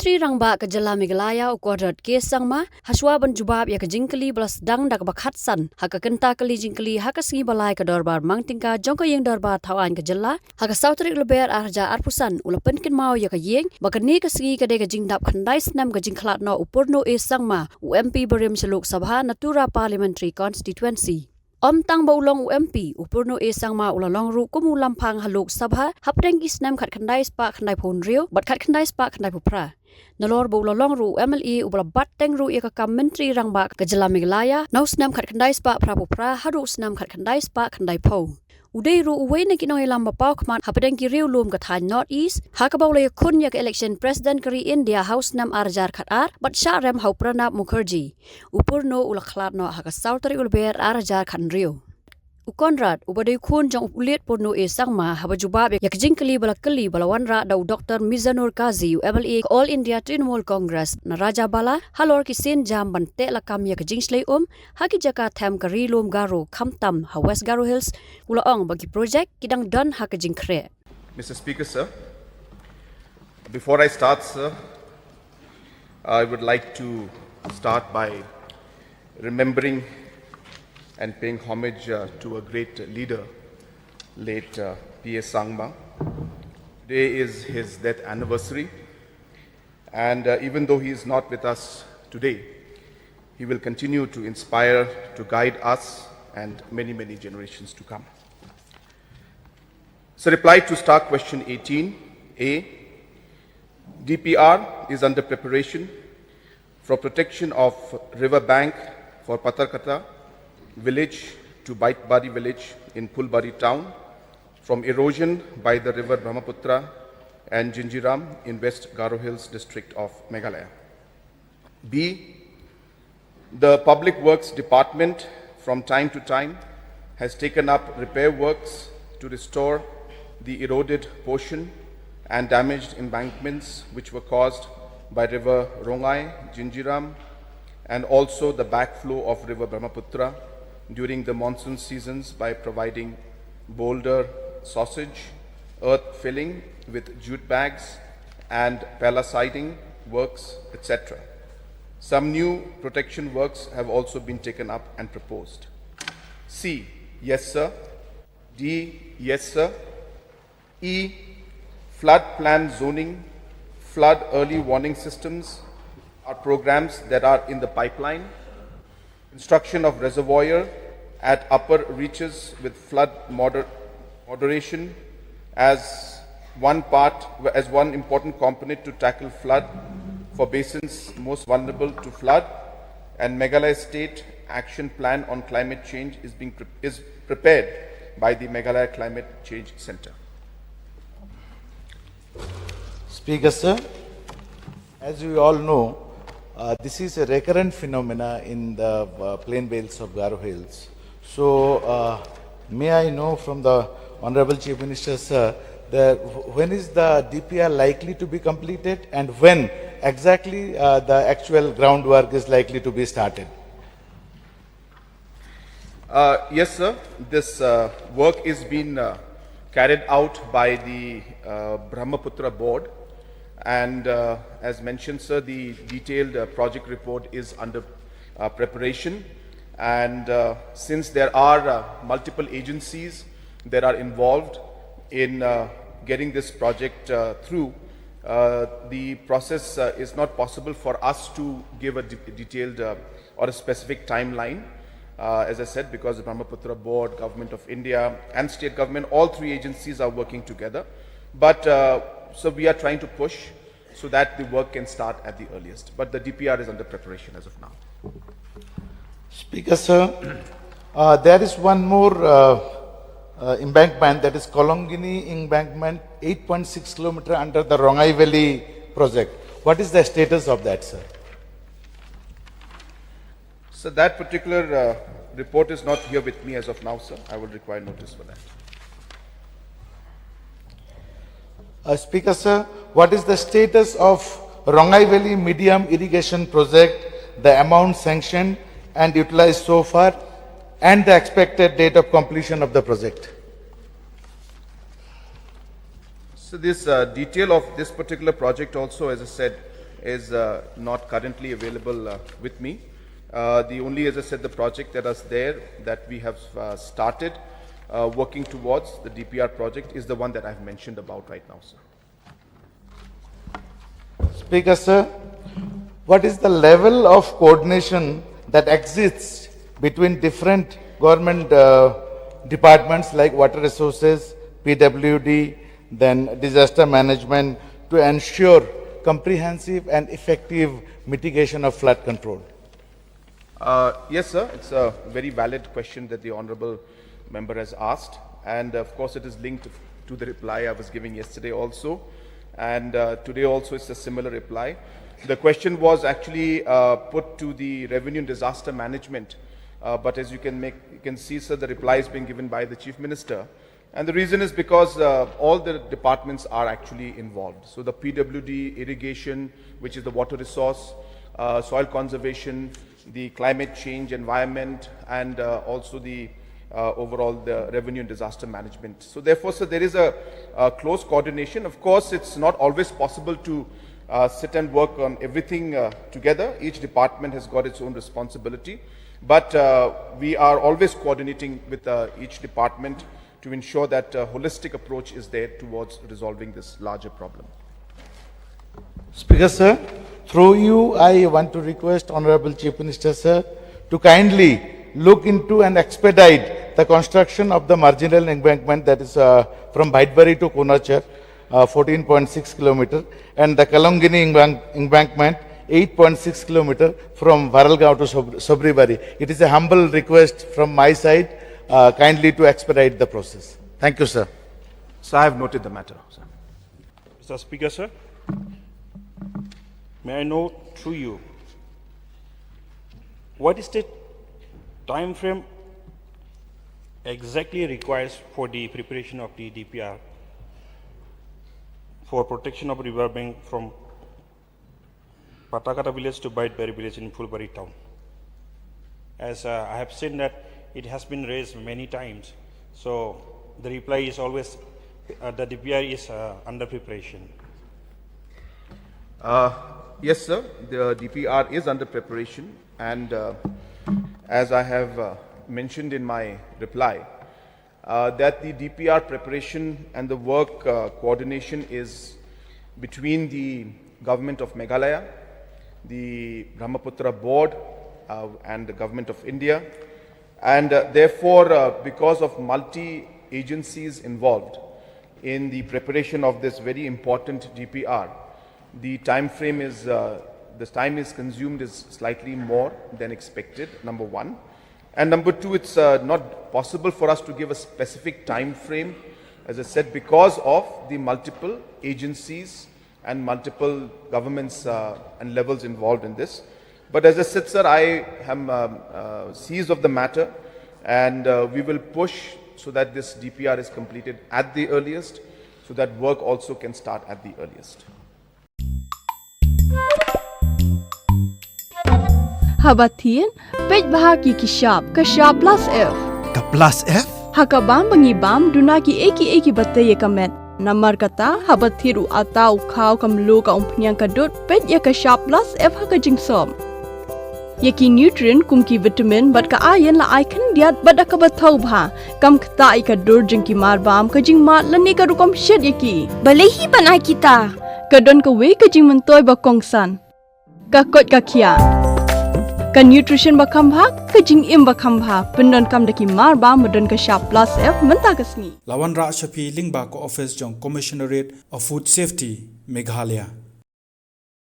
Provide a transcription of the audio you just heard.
Menteri Rangba ke Jala Meghalaya ukuadat ke Sangma Shwa ban Jubab ya ke Jingkhlad belas dang dak bakhatsan haka kenta kali Jingkhlad haka singi balai ke Dorbar mangtingka jongka Ïing Dorbar thawan ke Jala haka sautrik leber arja arpusan ula Pynkynmaw ya ke Ïing bakani ke singi ke de ke Jingdap khandai Snem ke Jingkhlad no Purno Sangma UMP berim seluk sabha Natura Parliamentary Constituency Om tang baulong UMP Purno Sangma ulalong ru kumu lampang haluk sabha hapdeng Snem khat khandai spa khandai phun rio bat khat khandai spa khandai phupra Nalor baulalong ru MLE ubala bateng ru ia ka Menteri Rangba ke Jala Meghalaya nau Snem khat khandai spa phupra haru Snem khat khandai spa khandai pho Udai ru uwe na kinoi lamba pau kman hapdeng ki riu lum ka than North East hakabawle kun ya ka election president kari India House Nam arjar khat ar bat sha rem hau Pranab Mukherjee Purno ulaklat no haka sautari ulber arjar khan riu Ukonrad ubadai kun jong ulit Purno Sangma haba Jubab ya Jingkhlad balakali balawanra dau Dr. Mizanur Kazi MLA All India Trinamool Congress na Raja Bala halor ki sin jam bante lakam ya Jingslay haki jaka them kari lum garo khamtam ha West Garo Hills ulaong bagi project kidang don haka Jingkhlad. Mr. Speaker, sir, before I start, sir, I would like to start by remembering and paying homage to a great leader, late P.S. Sangma. Today is his death anniversary, and even though he is not with us today, he will continue to inspire, to guide us and many, many generations to come. So, reply to Star Question 18A, DPR is under preparation for protection of river bank for Patarkata village to Baitbari village in Pulbari town, from erosion by the river Brahmaputra and Jinjiram in West Garo Hills district of Meghalaya. B. The Public Works Department from time to time has taken up repair works to restore the eroded portion and damaged embankments which were caused by river Rongai, Jinjiram, and also the backflow of river Brahmaputra during the monsoon seasons by providing boulder sausage, earth filling with jute bags and palisading works, etc. Some new protection works have also been taken up and proposed. C. Yes, sir. D. Yes, sir. E. Flood plan zoning, flood early warning systems are programs that are in the pipeline. Construction of reservoir at upper reaches with flood moderation as one important component to tackle flood for basins most vulnerable to flood, and Meghalaya State Action Plan on Climate Change is prepared by the Meghalaya Climate Change Center. Speaker, sir, as you all know, this is a recurrent phenomena in the plain belts of Garo Hills. So, may I know from the Honorable Chief Minister, sir, when is the DPR likely to be completed and when exactly the actual groundwork is likely to be started? Yes, sir. This work is being carried out by the Brahmaputra board. And as mentioned, sir, the detailed project report is under preparation. And since there are multiple agencies that are involved in getting this project through, the process is not possible for us to give a detailed or a specific timeline. As I said, because the Brahmaputra board, Government of India and state government, all three agencies are working together. But so we are trying to push so that the work can start at the earliest. But the DPR is under preparation as of now. Speaker, sir, there is one more embankment, that is Kolongini embankment, 8.6 kilometer under the Rongai Valley project. What is the status of that, sir? So that particular report is not here with me as of now, sir. I will require notice for that. Speaker, sir, what is the status of Rongai Valley medium irrigation project, the amount sanctioned and utilized so far, and the expected date of completion of the project? So this detail of this particular project also, as I said, is not currently available with me. The only, as I said, the project that is there that we have started working towards, the DPR project, is the one that I've mentioned about right now, sir. Speaker, sir, what is the level of coordination that exists between different government departments like water resources, PWD, then disaster management, to ensure comprehensive and effective mitigation of flood control? Yes, sir. It's a very valid question that the honorable member has asked. And of course, it is linked to the reply I was giving yesterday also. And today also it's a similar reply. The question was actually put to the revenue and disaster management. But as you can see, sir, the reply is being given by the Chief Minister. And the reason is because all the departments are actually involved. So the PWD, irrigation, which is the water resource, soil conservation, the climate change, environment, and also the overall the revenue and disaster management. So therefore, sir, there is a close coordination. Of course, it's not always possible to sit and work on everything together. Each department has got its own responsibility. But we are always coordinating with each department to ensure that a holistic approach is there towards resolving this larger problem. Speaker, sir, through you, I want to request Honorable Chief Minister, sir, to kindly look into and expedite the construction of the marginal embankment that is from Bhaitbari to Konachar, 14.6 kilometer, and the Kalongini embankment, 8.6 kilometer from Varalgaon to Sobribari. It is a humble request from my side, kindly to expedite the process. Thank you, sir. So I have noted the matter, sir. Mr. Speaker, sir, may I know through you, what is the time frame exactly requires for the preparation of the DPR for protection of riverbank from Patakata village to Bhaitbari village in Phulbari town? As I have seen that it has been raised many times, so the reply is always the DPR is under preparation. Yes, sir. The DPR is under preparation, and as I have mentioned in my reply, that the DPR preparation and the work coordination is between the government of Meghalaya, the Brahmaputra board, and the government of India, and therefore, because of multi-agencies involved in the preparation of this very important DPR, the time frame is, the time is consumed is slightly more than expected, number one. And number two, it's not possible for us to give a specific time frame, as I said, because of the multiple agencies and multiple governments and levels involved in this. But as I said, sir, I am seized of the matter, and we will push so that this DPR is completed at the earliest, so that work also can start at the earliest. Habatin, pej bahagi kishab plus F. Ka plus F? Hakabam bangibam dunaki eki bataya kamet. Namar kata habathiru atau khau kamlu ka umpnyang kadut pej ya kishab plus F haka jingsom. Yaki nutrient kumki vitamin bat ka ayan la icon diat bat ka bathau bha. Kam kata ikadur jingki marbam ka jing mat lani ka rukom shed yaki. Balehi banai kita. Kadon ka we ka jing mentoy ba kongsan. Ka kot ka kia. Ka nutrition bakam bha ka jing im bakam bha pendon kam daki mar ba modon ka sharp plus F menta kasni Lawan Ra Shafi Lingba ko office jong Commissionerate of Food Safety Meghalaya.